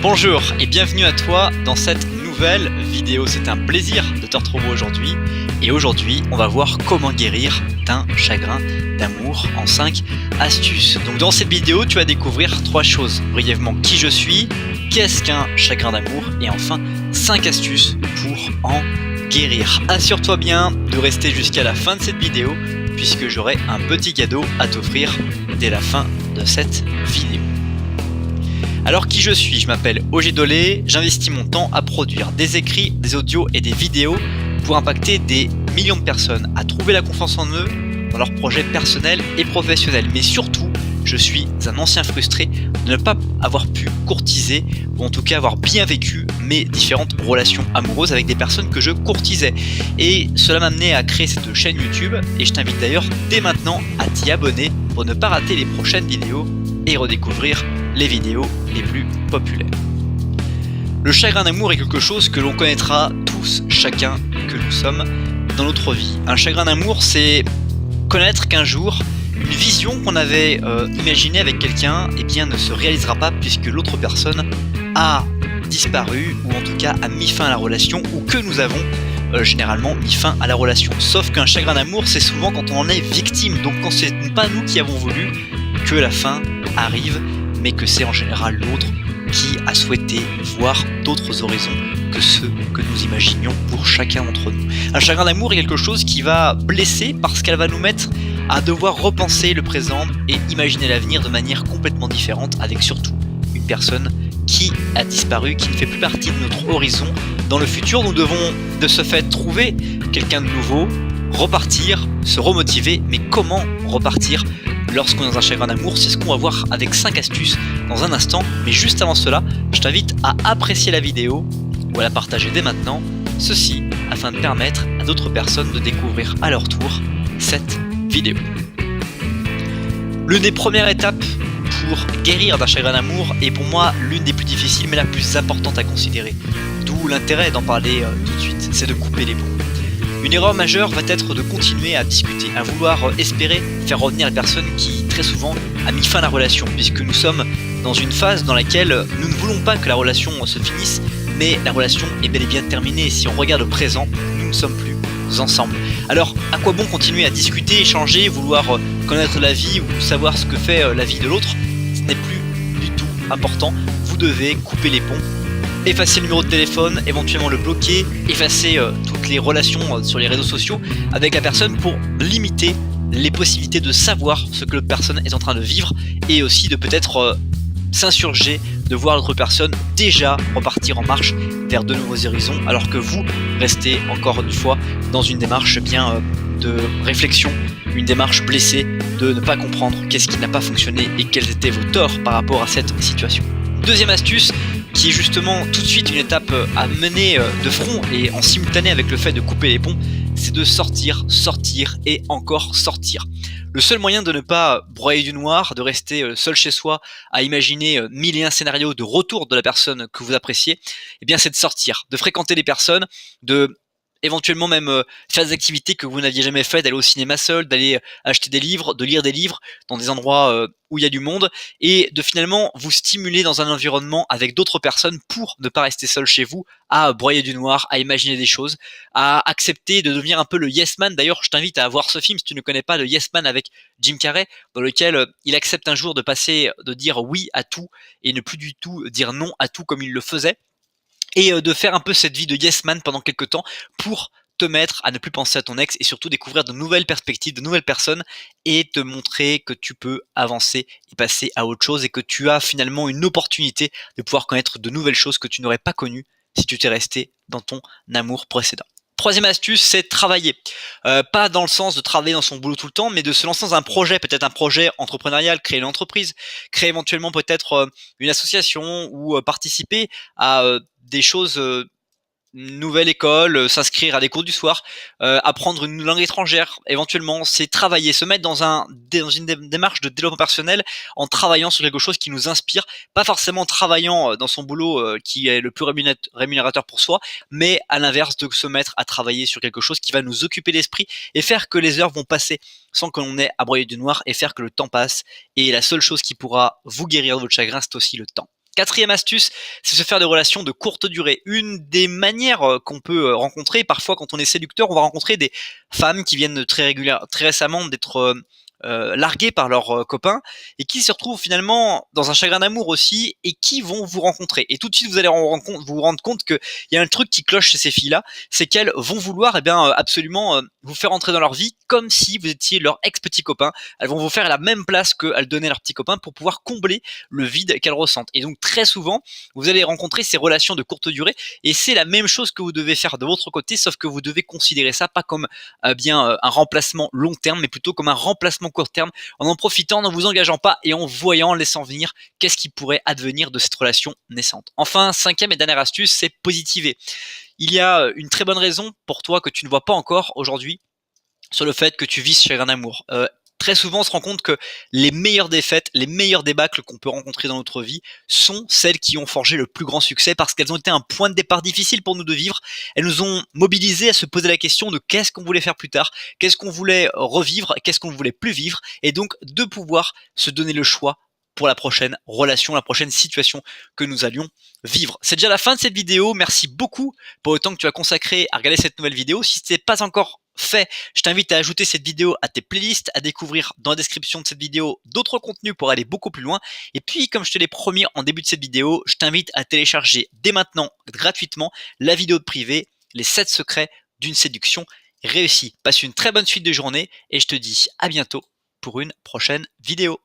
Bonjour et bienvenue à toi dans cette nouvelle vidéo. C'est un plaisir de te retrouver aujourd'hui. Et aujourd'hui, on va voir comment guérir d'un chagrin d'amour en 5 astuces. Donc dans cette vidéo, tu vas découvrir 3 choses. Brièvement, qui je suis, qu'est-ce qu'un chagrin d'amour et enfin 5 astuces pour en guérir. Assure-toi bien de rester jusqu'à la fin de cette vidéo puisque j'aurai un petit cadeau à t'offrir dès la fin de cette vidéo. Alors qui je suis? Je m'appelle Ogé Dolé, j'investis mon temps à produire des écrits, des audios et des vidéos pour impacter des millions de personnes à trouver la confiance en eux dans leurs projets personnels et professionnels. Mais surtout, je suis un ancien frustré de ne pas avoir pu courtiser ou en tout cas avoir bien vécu mes différentes relations amoureuses avec des personnes que je courtisais. Et cela m'a amené à créer cette chaîne YouTube et je t'invite d'ailleurs dès maintenant à t'y abonner pour ne pas rater les prochaines vidéos et redécouvrir les vidéos les plus populaires. Le chagrin d'amour est quelque chose que l'on connaîtra tous, chacun que nous sommes dans notre vie. Un chagrin d'amour, c'est connaître qu'un jour, une vision qu'on avait imaginée avec quelqu'un ne se réalisera pas puisque l'autre personne a disparu ou en tout cas a mis fin à la relation ou que nous avons généralement mis fin à la relation. Sauf qu'un chagrin d'amour, c'est souvent quand on en est victime, donc quand c'est pas nous qui avons voulu que la fin arrive, mais que c'est en général l'autre qui a souhaité voir d'autres horizons que ceux que nous imaginions pour chacun d'entre nous. Un chagrin d'amour est quelque chose qui va blesser parce qu'elle va nous mettre à devoir repenser le présent et imaginer l'avenir de manière complètement différente avec surtout une personne qui a disparu, qui ne fait plus partie de notre horizon. Dans le futur, nous devons de ce fait trouver quelqu'un de nouveau, repartir, se remotiver, mais comment repartir lorsqu'on est dans un chagrin d'amour? C'est ce qu'on va voir avec 5 astuces dans un instant, mais juste avant cela, je t'invite à apprécier la vidéo ou à la partager dès maintenant, ceci afin de permettre à d'autres personnes de découvrir à leur tour cette vidéo. L'une des premières étapes pour guérir d'un chagrin d'amour est pour moi l'une des plus difficiles mais la plus importante à considérer, d'où l'intérêt d'en parler tout de suite, c'est de couper les ponts. Une erreur majeure va être de continuer à discuter, à vouloir espérer faire revenir la personne qui très souvent a mis fin à la relation, puisque nous sommes dans une phase dans laquelle nous ne voulons pas que la relation se finisse, mais la relation est bel et bien terminée. Si on regarde au présent, nous ne sommes plus ensemble. Alors, à quoi bon continuer à discuter, échanger, vouloir connaître la vie ou savoir ce que fait la vie de l'autre? Ce n'est plus du tout important. Vous devez couper les ponts. Effacer le numéro de téléphone, éventuellement le bloquer, effacer toutes les relations sur les réseaux sociaux avec la personne pour limiter les possibilités de savoir ce que l'autre personne est en train de vivre et aussi de peut-être s'insurger de voir l'autre personne déjà repartir en marche vers de nouveaux horizons alors que vous restez encore une fois dans une démarche de réflexion, une démarche blessée de ne pas comprendre qu'est-ce qui n'a pas fonctionné et quels étaient vos torts par rapport à cette situation. Deuxième astuce, qui est justement tout de suite une étape à mener de front et en simultané avec le fait de couper les ponts, c'est de sortir et encore sortir. Le seul moyen de ne pas broyer du noir, de rester seul chez soi à imaginer 1001 scénarios de retour de la personne que vous appréciez, eh bien c'est de sortir, de fréquenter les personnes, de éventuellement même faire des activités que vous n'aviez jamais fait, d'aller au cinéma seul, d'aller acheter des livres, de lire des livres dans des endroits où il y a du monde et de finalement vous stimuler dans un environnement avec d'autres personnes pour ne pas rester seul chez vous, à broyer du noir, à imaginer des choses, à accepter de devenir un peu le yes man. D'ailleurs, je t'invite à voir ce film si tu ne connais pas, le Yes Man avec Jim Carrey, dans lequel il accepte un jour de dire oui à tout et ne plus du tout dire non à tout comme il le faisait. Et de faire un peu cette vie de yes man pendant quelques temps pour te mettre à ne plus penser à ton ex et surtout découvrir de nouvelles perspectives, de nouvelles personnes et te montrer que tu peux avancer et passer à autre chose et que tu as finalement une opportunité de pouvoir connaître de nouvelles choses que tu n'aurais pas connues si tu t'es resté dans ton amour précédent. Troisième astuce, c'est de travailler. Pas dans le sens de travailler dans son boulot tout le temps, mais de se lancer dans un projet, peut-être un projet entrepreneurial, créer une entreprise, créer éventuellement peut-être une association ou participer à des choses, une nouvelle école, s'inscrire à des cours du soir, apprendre une langue étrangère, éventuellement, c'est travailler, se mettre dans une démarche de développement personnel en travaillant sur quelque chose qui nous inspire, pas forcément en travaillant dans son boulot qui est le plus rémunérateur pour soi, mais à l'inverse de se mettre à travailler sur quelque chose qui va nous occuper l'esprit et faire que les heures vont passer sans que l'on ait à broyer du noir et faire que le temps passe. Et la seule chose qui pourra vous guérir de votre chagrin, c'est aussi le temps. Quatrième astuce, c'est se faire des relations de courte durée. Une des manières qu'on peut rencontrer, parfois quand on est séducteur, on va rencontrer des femmes qui viennent très récemment d'être larguées par leurs copains et qui se retrouvent finalement dans un chagrin d'amour aussi et qui vont vous rencontrer. Et tout de suite, vous allez vous rendre compte qu'il y a un truc qui cloche chez ces filles-là, c'est qu'elles vont vouloir absolument vous faire entrer dans leur vie comme si vous étiez leur ex-petit copain. Elles vont vous faire la même place qu'elles donnaient à leur petit copain pour pouvoir combler le vide qu'elles ressentent. Et donc très souvent, vous allez rencontrer ces relations de courte durée et c'est la même chose que vous devez faire de votre côté, sauf que vous devez considérer ça pas comme un remplacement long terme, mais plutôt comme un remplacement court terme, en profitant, en ne vous engageant pas et en voyant, en laissant venir qu'est-ce qui pourrait advenir de cette relation naissante. Enfin, cinquième et dernière astuce, c'est positiver. Il y a une très bonne raison pour toi que tu ne vois pas encore aujourd'hui sur le fait que tu vis ce chagrin d'amour. Très souvent, on se rend compte que les meilleures défaites, les meilleures débâcles qu'on peut rencontrer dans notre vie sont celles qui ont forgé le plus grand succès parce qu'elles ont été un point de départ difficile pour nous de vivre. Elles nous ont mobilisés à se poser la question de qu'est-ce qu'on voulait faire plus tard, qu'est-ce qu'on voulait revivre, qu'est-ce qu'on ne voulait plus vivre, et donc de pouvoir se donner le choix pour la prochaine relation, la prochaine situation que nous allions vivre. C'est déjà la fin de cette vidéo. Merci beaucoup pour le temps que tu as consacré à regarder cette nouvelle vidéo. Si ce n'est pas encore fait, je t'invite à ajouter cette vidéo à tes playlists, à découvrir dans la description de cette vidéo d'autres contenus pour aller beaucoup plus loin. Et puis, comme je te l'ai promis en début de cette vidéo, je t'invite à télécharger dès maintenant, gratuitement, la vidéo de privé, les 7 secrets d'une séduction réussie. Passe une très bonne suite de journée et je te dis à bientôt pour une prochaine vidéo.